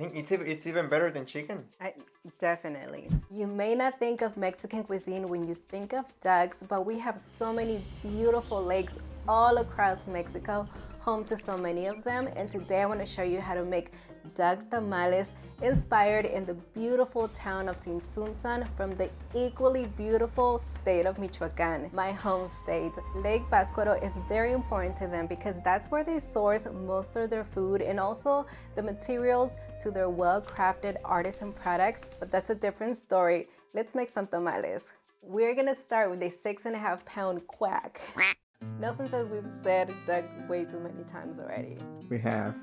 think it's even better than chicken. Definitely. You may not think of Mexican cuisine when you think of ducks, but we have so many beautiful lakes all across Mexico, home to so many of them. And today I want to show you how to make duck tamales inspired in the beautiful town of Tzintzuntzan from the equally beautiful state of Michoacán, my home state. Lake Pátzcuaro is very important to them because that's where they source most of their food and also the materials to their well-crafted artisan products, but that's a different story. Let's make some tamales. We're gonna start with a 6.5 pound quack. Nelson says we've said duck way too many times already. We have.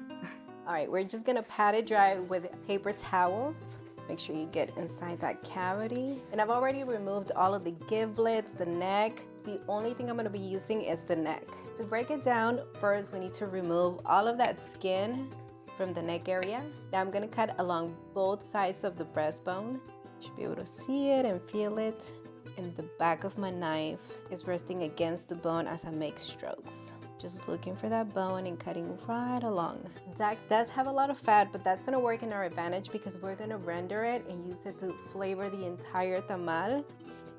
All right, we're just gonna pat it dry with paper towels. Make sure you get inside that cavity. And I've already removed all of the giblets, the neck. The only thing I'm gonna be using is the neck. To break it down, first we need to remove all of that skin from the neck area. Now I'm gonna cut along both sides of the breastbone. You should be able to see it and feel it. And the back of my knife is resting against the bone as I make strokes. Just looking for that bone and cutting right along. Duck does have a lot of fat, but that's gonna work in our advantage because we're gonna render it and use it to flavor the entire tamal.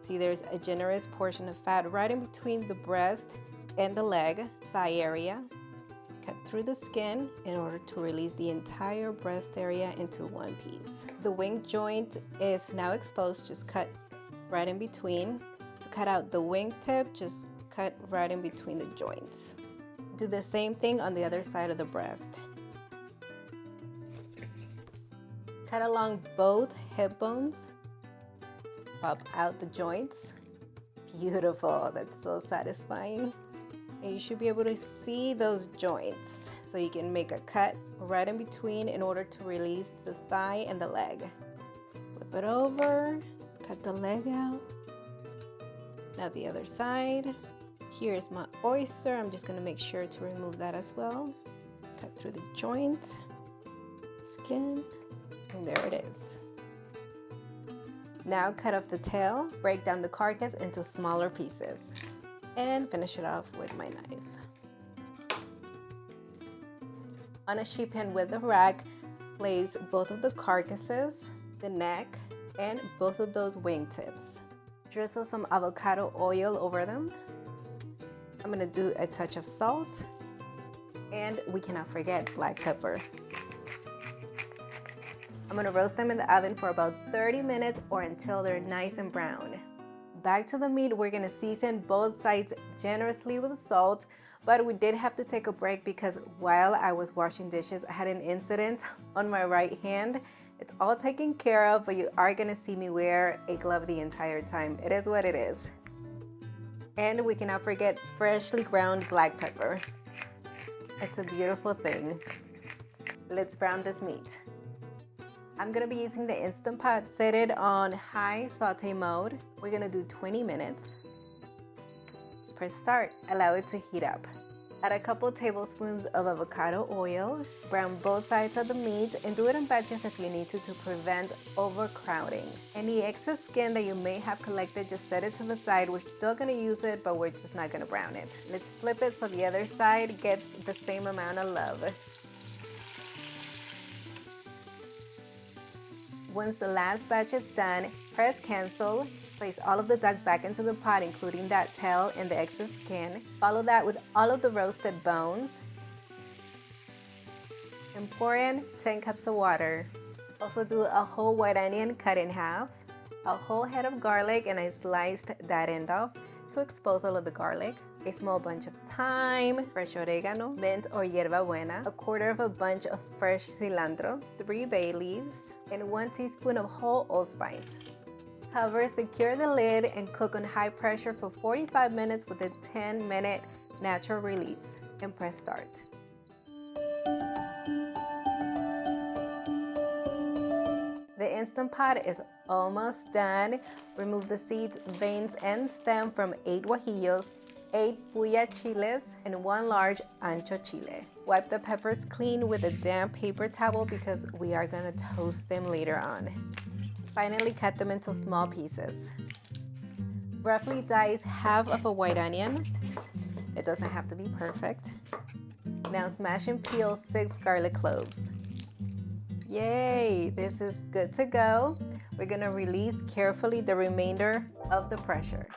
See, there's a generous portion of fat right in between the breast and the leg, thigh area. Cut through the skin in order to release the entire breast area into one piece. The wing joint is now exposed, just cut right in between. To cut out the wing tip, just cut right in between the joints. Do the same thing on the other side of the breast. Cut along both hip bones. Pop out the joints. Beautiful, that's so satisfying. And you should be able to see those joints. So you can make a cut right in between in order to release the thigh and the leg. Flip it over, cut the leg out. Now the other side. Here's my oyster. I'm just gonna make sure to remove that as well. Cut through the joint, skin, and there it is. Now cut off the tail, break down the carcass into smaller pieces, and finish it off with my knife. On a sheet pan with a rack, place both of the carcasses, the neck, and both of those wingtips. Drizzle some avocado oil over them. I'm gonna do a touch of salt, and we cannot forget black pepper. I'm gonna roast them in the oven for about 30 minutes or until they're nice and brown. Back to the meat, we're gonna season both sides generously with salt, but we did have to take a break because while I was washing dishes, I had an incident on my right hand. It's all taken care of, but you are gonna see me wear a glove the entire time. It is what it is. And we cannot forget freshly ground black pepper. It's a beautiful thing. Let's brown this meat. I'm gonna be using the Instant Pot. Set it on high saute mode. We're gonna do 20 minutes. Press start, allow it to heat up. Add a couple tablespoons of avocado oil. Brown both sides of the meat and do it in batches if you need to prevent overcrowding. Any excess skin that you may have collected, just set it to the side. We're still gonna use it, but we're just not gonna brown it. Let's flip it so the other side gets the same amount of love. Once the last batch is done, press cancel. Place all of the duck back into the pot, including that tail and the excess skin. Follow that with all of the roasted bones. And pour in 10 cups of water. Also do a whole white onion cut in half, a whole head of garlic, and I sliced that end off to expose all of the garlic. A small bunch of thyme, fresh oregano, mint or hierba buena, a quarter of a bunch of fresh cilantro, 3 bay leaves, and 1 teaspoon of whole allspice. Cover, secure the lid, and cook on high pressure for 45 minutes with a 10-minute natural release, and press start. The Instant Pot is almost done. Remove the seeds, veins, and stem from 8 guajillos, 8 puya chiles, and 1 large ancho chile. Wipe the peppers clean with a damp paper towel because we are gonna toast them later on. Finally, cut them into small pieces. Roughly dice half of a white onion. It doesn't have to be perfect. Now smash and peel 6 garlic cloves. Yay, this is good to go. We're gonna release carefully the remainder of the pressure.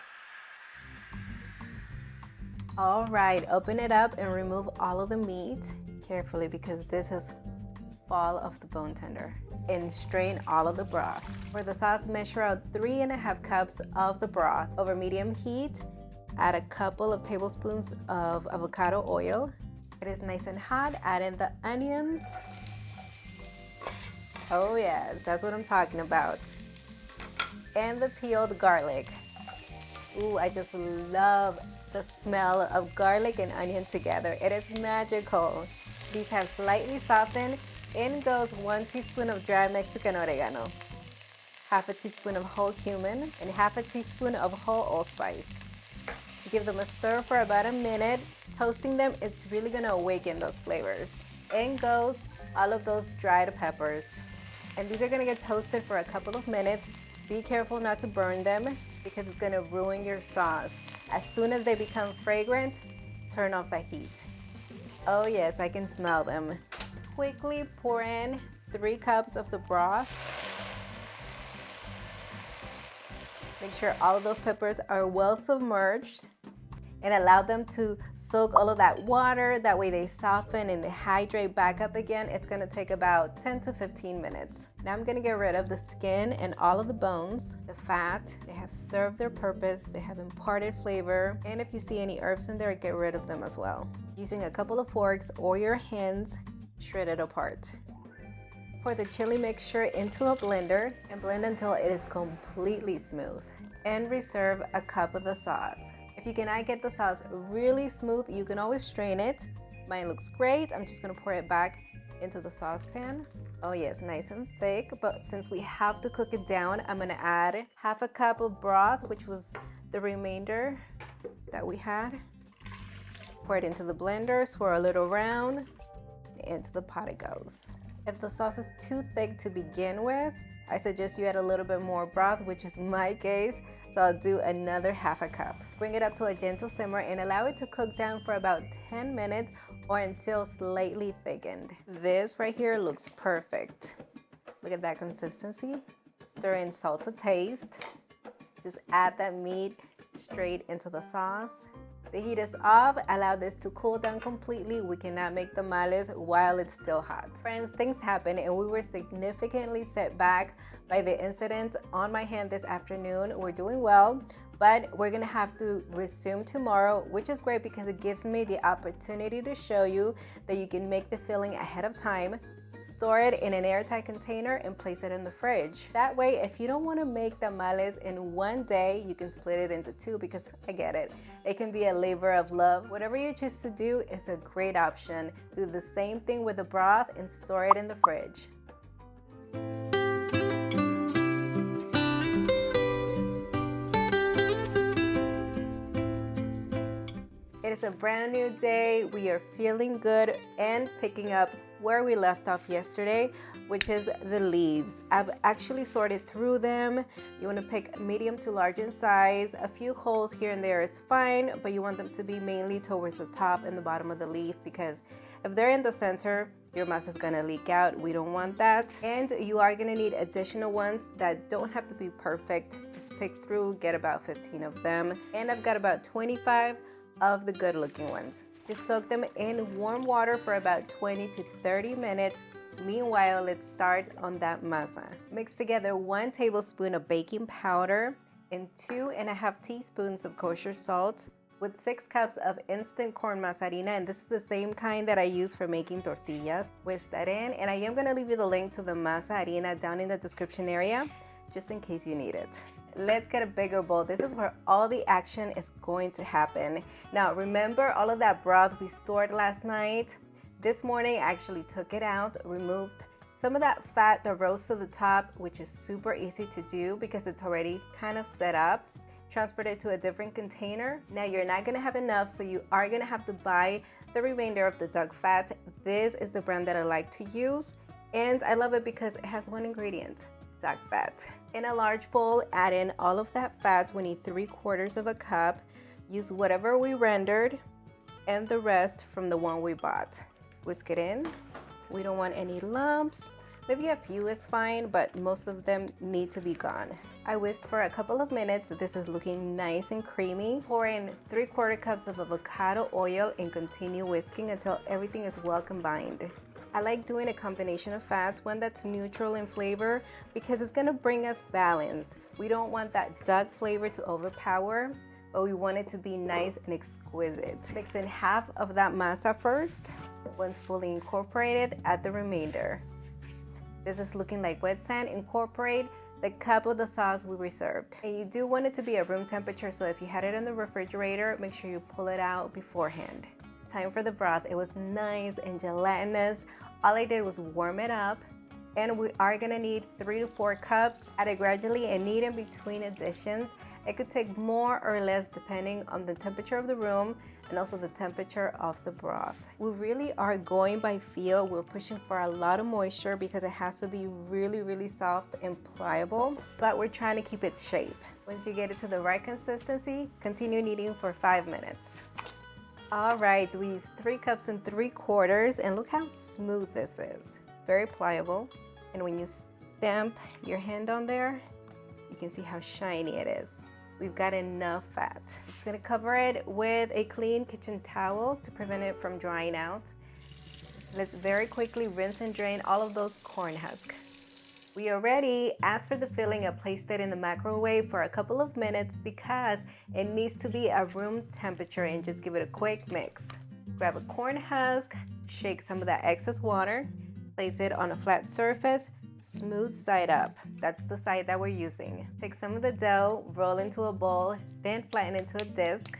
All right, open it up and remove all of the meat carefully because this is full of the bone tender. And strain all of the broth. For the sauce, measure out 3.5 cups of the broth. Over medium heat, add a couple of tablespoons of avocado oil. It is nice and hot, add in the onions. Oh yes, that's what I'm talking about. And the peeled garlic. Ooh, I just love the smell of garlic and onion together. It is magical. These have slightly softened. In goes 1 teaspoon of dry Mexican oregano, half a teaspoon of whole cumin, and half a teaspoon of whole allspice. Give them a stir for about a minute. Toasting them, it's really gonna awaken those flavors. In goes all of those dried peppers. And these are gonna get toasted for a couple of minutes. Be careful not to burn them because it's gonna ruin your sauce. As soon as they become fragrant, turn off the heat. Oh yes, I can smell them. Quickly pour in 3 cups of the broth. Make sure all of those peppers are well submerged and allow them to soak all of that water. That way they soften and they hydrate back up again. It's gonna take about 10 to 15 minutes. Now I'm gonna get rid of the skin and all of the bones, the fat. They have served their purpose. They have imparted flavor. And if you see any herbs in there, get rid of them as well. Using a couple of forks or your hands, shred it apart. Pour the chili mixture into a blender and blend until it is completely smooth. And reserve a cup of the sauce. If you cannot get the sauce really smooth, you can always strain it. Mine looks great. I'm just gonna pour it back into the saucepan. Oh yes, nice and thick, but since we have to cook it down, I'm gonna add half a cup of broth, which was the remainder that we had. Pour it into the blender, swirl it around, into the pot it goes. If the sauce is too thick to begin with, I suggest you add a little bit more broth, which is my case, so I'll do another half a cup. Bring it up to a gentle simmer and allow it to cook down for about 10 minutes or until slightly thickened. This right here looks perfect. Look at that consistency. Stir in salt to taste. Just add that meat straight into the sauce. The heat is off. Allow this to cool down completely. We cannot make tamales while it's still hot. Friends, things happen and we were significantly set back by the incident on my hand this afternoon. We're doing well, but we're gonna have to resume tomorrow, which is great because it gives me the opportunity to show you that you can make the filling ahead of time. Store it in an airtight container and place it in the fridge. That way, if you don't want to make tamales in one day, you can split it into 2 because I get it. It can be a labor of love. Whatever you choose to do is a great option. Do the same thing with the broth and store it in the fridge. It is a brand new day. We are feeling good and picking up where we left off yesterday, which is the leaves. I've actually sorted through them. You want to pick medium to large in size. A few holes here and there is fine, but you want them to be mainly towards the top and the bottom of the leaf because if they're in the center, your masa is gonna leak out. We don't want that. And you are gonna need additional ones that don't have to be perfect. Just pick through, get about 15 of them. And I've got about 25 of the good looking ones. Just soak them in warm water for about 20 to 30 minutes. Meanwhile, let's start on that masa. Mix together 1 tablespoon of baking powder and 2.5 teaspoons of kosher salt with 6 cups of instant corn masa harina, and this is the same kind that I use for making tortillas. Whisk that in, and I am gonna leave you the link to the masa harina down in the description area, just in case you need it. Let's get a bigger bowl. This is where all the action is going to happen. Now, remember all of that broth we stored last night? This morning, I actually took it out, removed some of that fat that rose to the top, which is super easy to do because it's already kind of set up. Transferred it to a different container. Now, you're not gonna have enough, so you are gonna have to buy the remainder of the duck fat. This is the brand that I like to use, and I love it because it has 1 ingredient. Duck fat. In a large bowl, add in all of that fat. We need 3/4 of a cup. Use whatever we rendered and the rest from the one we bought. Whisk it in. We don't want any lumps. Maybe a few is fine, but most of them need to be gone. I whisked for a couple of minutes. This is looking nice and creamy. Pour in 3/4 cups of avocado oil and continue whisking until everything is well combined. I like doing a combination of fats, one that's neutral in flavor because it's gonna bring us balance. We don't want that duck flavor to overpower, but we want it to be nice and exquisite. Mix in half of that masa first. Once fully incorporated, add the remainder. This is looking like wet sand. Incorporate the cup of the sauce we reserved. And you do want it to be at room temperature, so if you had it in the refrigerator, make sure you pull it out beforehand. Time for the broth. It was nice and gelatinous. All I did was warm it up, and we are gonna need 3 to 4 cups. Add it gradually and knead in between additions. It could take more or less depending on the temperature of the room and also the temperature of the broth. We really are going by feel. We're pushing for a lot of moisture because it has to be really, really soft and pliable, but we're trying to keep its shape. Once you get it to the right consistency, continue kneading for 5 minutes. All right, we used 3 cups and 3/4, and look how smooth this is. Very pliable, and when you stamp your hand on there, you can see how shiny it is. We've got enough fat. I'm just gonna cover it with a clean kitchen towel to prevent it from drying out. Let's very quickly rinse and drain all of those corn husks. We are ready. As for the filling, I placed it in the microwave for a couple of minutes because it needs to be at room temperature, and just give it a quick mix. Grab a corn husk, shake some of that excess water, place it on a flat surface, smooth side up. That's the side that we're using. Take some of the dough, roll into a bowl, then flatten into a disc.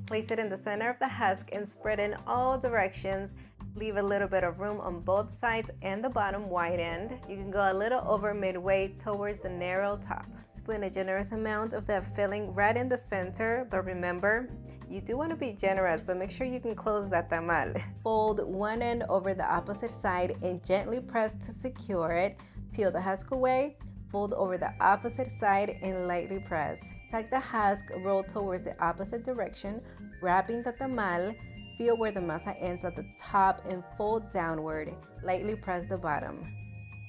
Place it in the center of the husk and spread in all directions. Leave a little bit of room on both sides and the bottom wide end. You can go a little over midway towards the narrow top. Spoon a generous amount of that filling right in the center, but remember, you do want to be generous, but make sure you can close that tamal. Fold one end over the opposite side and gently press to secure it. Peel the husk away, fold over the opposite side and lightly press. Tuck the husk, roll towards the opposite direction, wrapping the tamal. Feel where the masa ends at the top and fold downward. Lightly press the bottom.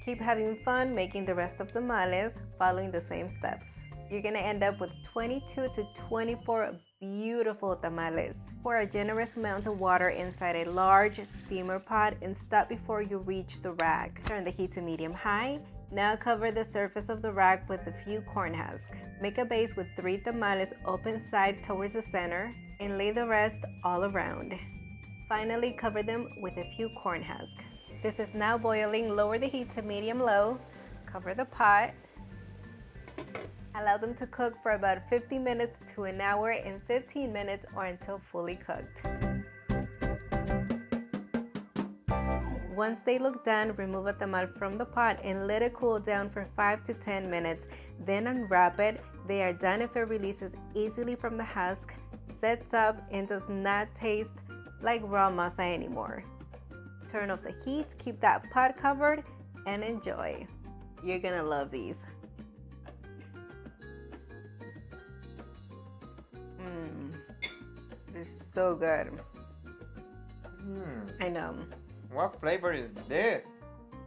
Keep having fun making the rest of the tamales, following the same steps. You're gonna end up with 22 to 24 beautiful tamales. Pour a generous amount of water inside a large steamer pot and stop before you reach the rack. Turn the heat to medium-high. Now cover the surface of the rack with a few corn husks. Make a base with 3 tamales open side towards the center and lay the rest all around. Finally, cover them with a few corn husks. This is now boiling. Lower the heat to medium-low. Cover the pot. Allow them to cook for about 50 minutes to an hour and 15 minutes or until fully cooked. Once they look done, remove a tamal from the pot and let it cool down for 5 to 10 minutes. Then unwrap it. They are done if it releases easily from the husk, sets up, and does not taste like raw masa anymore. Turn off the heat, keep that pot covered, and enjoy. You're gonna love these. They're so good. I know. What flavor is this?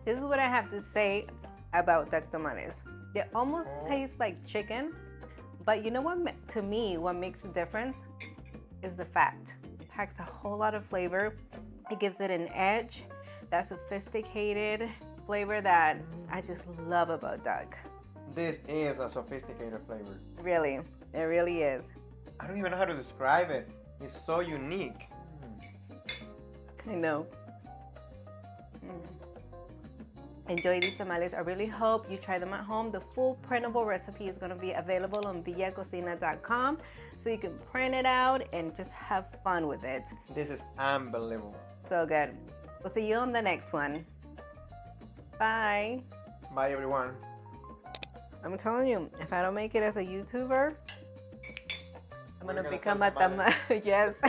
This is what I have to say about duck tamales. They almost taste like chicken, but you know what, to me, what makes the difference is the fat. It packs a whole lot of flavor. It gives it an edge, that sophisticated flavor that I just love about duck. This is a sophisticated flavor. Really, it really is. I don't even know how to describe it. It's so unique. I know. Enjoy these tamales. I really hope you try them at home. The full printable recipe is going to be available on Cocina.com, so you can print it out and just have fun with it. This is unbelievable. So good. We'll see you on the next one. Bye. Bye, everyone. I'm telling you, if I don't make it as a YouTuber, I'm going to become a tamal. Yes.